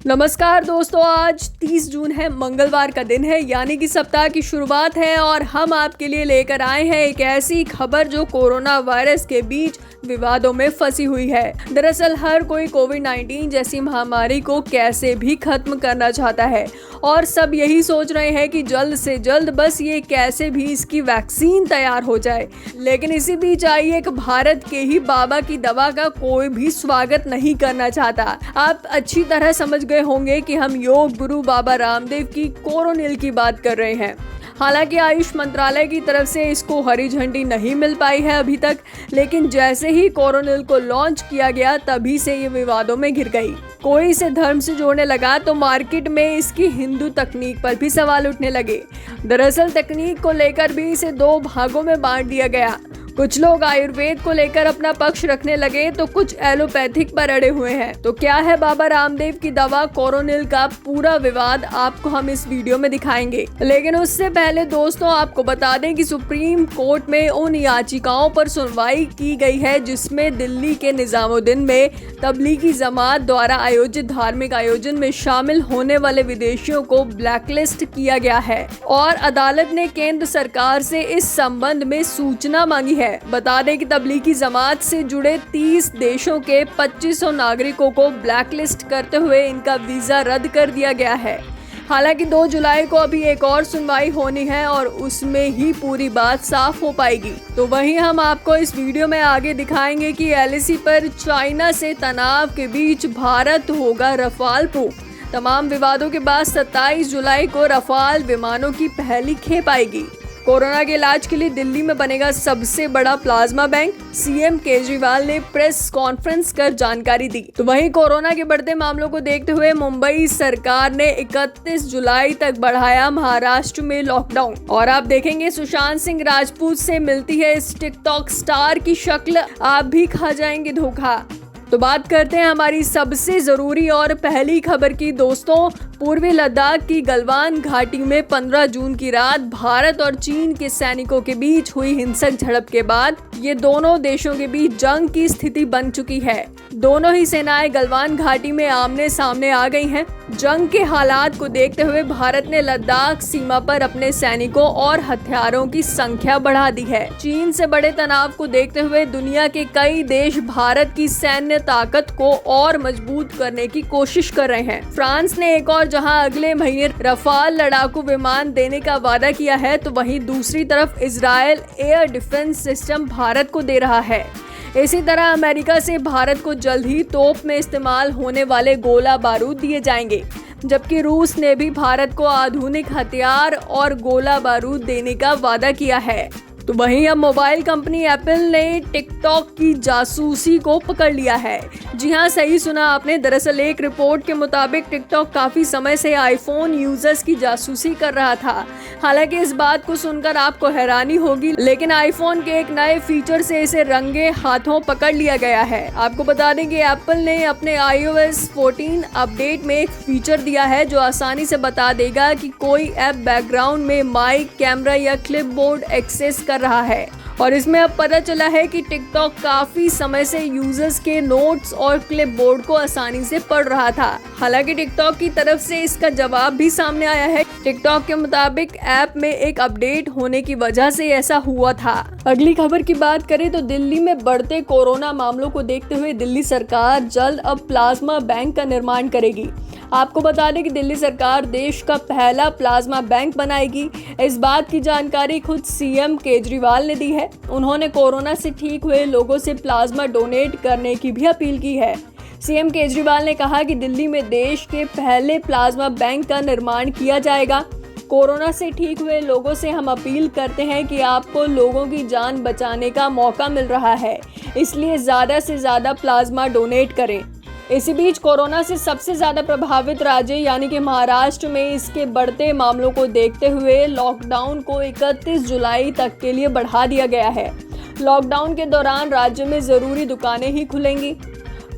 नमस्कार दोस्तों, आज 30 जून है, मंगलवार का दिन है, यानी कि सप्ताह की शुरुआत है और हम आपके लिए लेकर आए हैं एक ऐसी खबर जो कोरोना वायरस के बीच विवादों में फंसी हुई है। दरअसल हर कोई कोविड-19 जैसी महामारी को कैसे भी खत्म करना चाहता है और सब यही सोच रहे हैं कि जल्द से जल्द बस ये कैसे भी इसकी वैक्सीन तैयार हो जाए। लेकिन इसी बीच आई एक भारत के ही बाबा की दवा का कोई भी स्वागत नहीं करना चाहता। आप अच्छी तरह समझ गए होंगे कि हम योग गुरु बाबा रामदेव की कोरोनिल की बात कर रहे हैं। हालांकि आयुष मंत्रालय की तरफ से इसको हरी झंडी नहीं मिल पाई है अभी तक, लेकिन जैसे ही कोरोनिल को लॉन्च किया गया तभी से ये विवादों में घिर गई। कोई इसे धर्म से जोड़ने लगा तो मार्केट में इसकी हिंदू तकनीक पर भी सवाल उठने लगे। दरअसल तकनीक को लेकर भी इसे दो भागों में बांट दिया गया। कुछ लोग आयुर्वेद को लेकर अपना पक्ष रखने लगे तो कुछ एलोपैथिक पर अड़े हुए हैं। तो क्या है बाबा रामदेव की दवा कोरोनिल का पूरा विवाद, आपको हम इस वीडियो में दिखाएंगे। लेकिन उससे पहले दोस्तों आपको बता दें कि सुप्रीम कोर्ट में उन याचिकाओं पर सुनवाई की गई है जिसमें दिल्ली के निजामुद्दीन में तबलीगी जमात द्वारा आयोजित धार्मिक आयोजन में शामिल होने वाले विदेशियों को ब्लैकलिस्ट किया गया है और अदालत ने केंद्र सरकार से इस संबंध में सूचना मांगी है। बता दें कि तबलीगी जमात से जुड़े 30 देशों के 2500 नागरिकों को ब्लैकलिस्ट करते हुए इनका वीजा रद्द कर दिया गया है। हालांकि 2 जुलाई को अभी एक और सुनवाई होनी है और उसमें ही पूरी बात साफ हो पाएगी। तो वहीं हम आपको इस वीडियो में आगे दिखाएंगे कि एलएसी पर चाइना से तनाव के बीच भारत होगा रफाल प्रूफ। तमाम विवादों के बाद 27 जुलाई को रफाल विमानों की पहली खेप आएगी। कोरोना के इलाज के लिए दिल्ली में बनेगा सबसे बड़ा प्लाज्मा बैंक, सीएम केजरीवाल ने प्रेस कॉन्फ्रेंस कर जानकारी दी। तो वहीं कोरोना के बढ़ते मामलों को देखते हुए मुंबई सरकार ने 31 जुलाई तक बढ़ाया महाराष्ट्र में लॉकडाउन। और आप देखेंगे सुशांत सिंह राजपूत से मिलती है इस टिकटॉक स्टार की शक्ल, आप भी खा जाएंगे धोखा। तो बात करते हैं हमारी सबसे जरूरी और पहली खबर की दोस्तों। पूर्वी लद्दाख की गलवान घाटी में 15 जून की रात भारत और चीन के सैनिकों के बीच हुई हिंसक झड़प के बाद ये दोनों देशों के बीच जंग की स्थिति बन चुकी है। दोनों ही सेनाएं गलवान घाटी में आमने सामने आ गई हैं। जंग के हालात को देखते हुए भारत ने लद्दाख सीमा पर अपने सैनिकों और हथियारों की संख्या बढ़ा दी है। चीन से बड़े तनाव को देखते हुए दुनिया के कई देश भारत की सैन्य ताकत को और मजबूत करने की कोशिश कर रहे हैं। फ्रांस ने एक और जहां अगले महीने रफाल लड़ाकू विमान देने का वादा किया है, तो वहीं दूसरी तरफ Israel air defence system Bharat को दे रहा है। इसी तरह अमेरिका से भारत को जल्द ही तोप में इस्तेमाल होने वाले गोला बारूद दिए जाएंगे, जबकि रूस ने भी भारत को आधुनिक हथियार और गोला बारूद देने का वादा किया है। तो वहीं अब मोबाइल कंपनी एप्पल ने टिकटॉक की जासूसी को पकड़ लिया है। जी हाँ, सही सुना आपने। दरअसल एक रिपोर्ट के मुताबिक टिकटॉक काफी समय से आईफोन यूजर्स की जासूसी कर रहा था। हालांकि इस बात को सुनकर आपको हैरानी होगी, लेकिन आईफोन के एक नए फीचर से इसे रंगे हाथों पकड़ लिया गया है। आपको बता दें कि एप्पल ने अपने iOS 14 अपडेट में एक फीचर दिया है जो आसानी से बता देगा कि कोई ऐप बैकग्राउंड में माइक, कैमरा या क्लिपबोर्ड एक्सेस कर रहा है। और इसमें अब पता चला है कि टिकटॉक काफी समय से यूजर्स के नोट्स और क्लिपबोर्ड को आसानी से पढ़ रहा था। हालांकि टिकटॉक की तरफ से इसका जवाब भी सामने आया है। टिकटॉक के मुताबिक ऐप में एक अपडेट होने की वजह से ऐसा हुआ था। अगली खबर की बात करें तो दिल्ली में बढ़ते कोरोना मामलों को देखते हुए दिल्ली सरकार जल्द अब प्लाज्मा बैंक का निर्माण करेगी। आपको बता दें कि दिल्ली सरकार देश का पहला प्लाज्मा बैंक बनाएगी। इस बात की जानकारी खुद सीएम केजरीवाल ने दी है। उन्होंने कोरोना से ठीक हुए लोगों से प्लाज्मा डोनेट करने की भी अपील की है। सीएम केजरीवाल ने कहा कि दिल्ली में देश के पहले प्लाज्मा बैंक का निर्माण किया जाएगा। कोरोना से ठीक हुए लोगों से हम अपील करते हैं कि आपको लोगों की जान बचाने का मौका मिल रहा है, इसलिए ज़्यादा से ज़्यादा प्लाज्मा डोनेट करें। इसी बीच कोरोना से सबसे ज्यादा प्रभावित राज्य यानी कि महाराष्ट्र में इसके बढ़ते मामलों को देखते हुए लॉकडाउन को 31 जुलाई तक के लिए बढ़ा दिया गया है। लॉकडाउन के दौरान राज्य में जरूरी दुकानें ही खुलेंगी।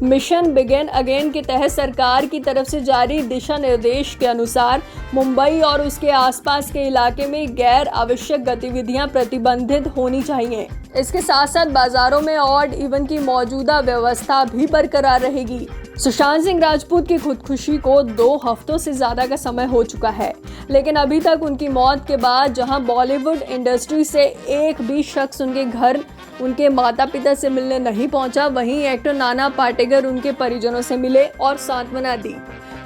मिशन बिगिन अगेन के तहत सरकार की तरफ से जारी दिशा निर्देश के अनुसार मुंबई और उसके आसपास के इलाके में गैर आवश्यक गतिविधियां प्रतिबंधित होनी चाहिए। इसके साथ साथ बाजारों में ऑड इवन की मौजूदा व्यवस्था भी बरकरार रहेगी। सुशांत सिंह राजपूत की खुदकुशी को 2 हफ्तों से ज्यादा का समय हो चुका है, लेकिन अभी तक उनकी मौत के बाद जहां बॉलीवुड इंडस्ट्री से एक भी शख्स उनके घर उनके माता पिता से मिलने नहीं पहुंचा, वहीं एक्टर नाना पाटेकर उनके परिजनों से मिले और सांत्वना दी।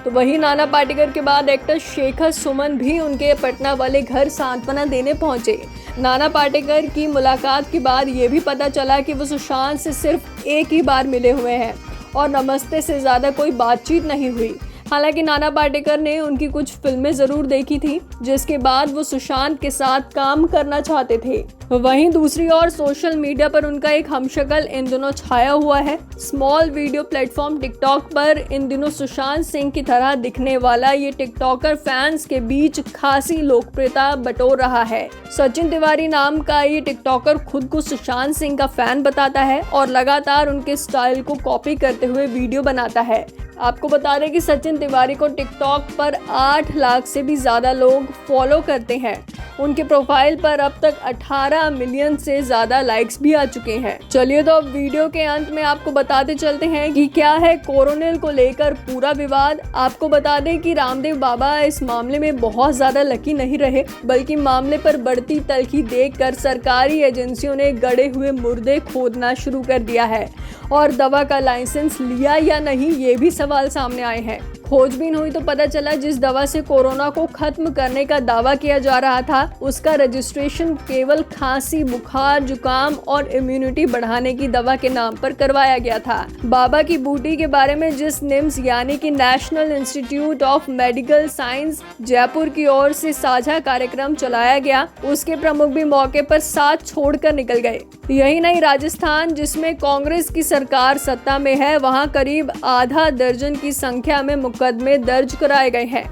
तो वहीं नाना पाटेकर के बाद एक्टर शेखर सुमन भी उनके पटना वाले घर सांत्वना देने पहुंचे। नाना पाटेकर की मुलाकात के बाद ये भी पता चला कि वो सुशांत से सिर्फ एक ही बार मिले हुए हैं और नमस्ते से ज़्यादा कोई बातचीत नहीं हुई। हालांकि नाना पाटेकर ने उनकी कुछ फिल्में ज़रूर देखी थी, जिसके बाद वो सुशांत के साथ काम करना चाहते थे। वहीं दूसरी ओर सोशल मीडिया पर उनका एक हमशक्ल इन दिनों छाया हुआ है। स्मॉल वीडियो प्लेटफॉर्म टिकटॉक पर इन दिनों सुशांत सिंह की तरह दिखने वाला ये टिकटॉकर फैंस के बीच खासी लोकप्रियता बटोर रहा है। सचिन तिवारी नाम का ये टिकटॉकर खुद को सुशांत सिंह का फैन बताता है और लगातार उनके स्टाइल को कॉपी करते हुए वीडियो बनाता है। आपको बता दें कि सचिन तिवारी को टिकटॉक पर 8 लाख से भी ज़्यादा लोग फॉलो करते हैं। उनके प्रोफाइल पर अब तक 18 मिलियन से ज़्यादा लाइक्स भी आ चुके हैं। चलिए तो अब वीडियो के अंत में आपको बताते चलते हैं कि क्या है कोरोनिल को लेकर पूरा विवाद। आपको बता दें कि रामदेव बाबा इस मामले में बहुत ज़्यादा लकी नहीं रहे, बल्कि मामले पर बढ़ती तल्खी देखकर सरकारी एजेंसियों ने गड़े हुए मुर्दे खोदना शुरू कर दिया है और दवा का लाइसेंस लिया या नहीं ये भी सवाल सामने आए हैं। खोजबीन हुई तो पता चला जिस दवा से कोरोना को खत्म करने का दावा किया जा रहा था, उसका रजिस्ट्रेशन केवल खांसी, बुखार, जुकाम और इम्यूनिटी बढ़ाने की दवा के नाम पर करवाया गया था। बाबा की बूटी के बारे में जिस निम्स यानी कि national institute of medical science Jaipur की ओर से साझा कार्यक्रम चलाया गया, उसके प्रमुख भी मौके पर साथ छोड़कर निकल गए। यही नहीं, राजस्थान जिसमें कांग्रेस की सरकार सत्ता में है, वहां करीब आधा दर्जन की संख्या में मुकदमे दर्ज कराए गए हैं।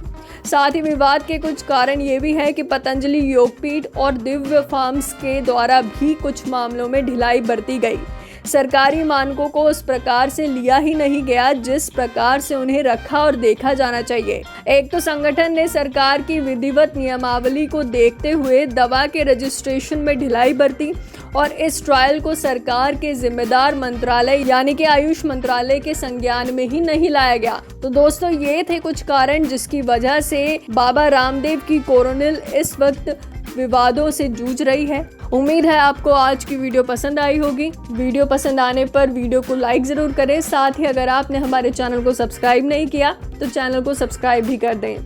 साथ ही विवाद के कुछ कारण ये भी है कि पतंजलि योगपीठ और दिव्य फार्म्स के द्वारा भी कुछ मामलों में ढिलाई बरती गई। सरकारी मानकों को उस प्रकार से लिया ही नहीं गया जिस प्रकार से उन्हें रखा और देखा जाना चाहिए। एक तो संगठन ने सरकार की विधिवत नियमावली को देखते हुए दवा के रजिस्ट्रेशन में ढिलाई बरती और इस ट्रायल को सरकार के जिम्मेदार मंत्रालय यानी कि आयुष मंत्रालय के संज्ञान में ही नहीं लाया गया। तो दोस्तों, ये थे कुछ कारण जिसकी वजह से बाबा रामदेव की कोरोनिल इस वक्त विवादों से जूझ रही है। उम्मीद है आपको आज की वीडियो पसंद आई होगी। वीडियो पसंद आने पर वीडियो को लाइक जरूर करें। साथ ही अगर आपने हमारे चैनल को सब्सक्राइब नहीं किया तो चैनल को सब्सक्राइब भी कर दें।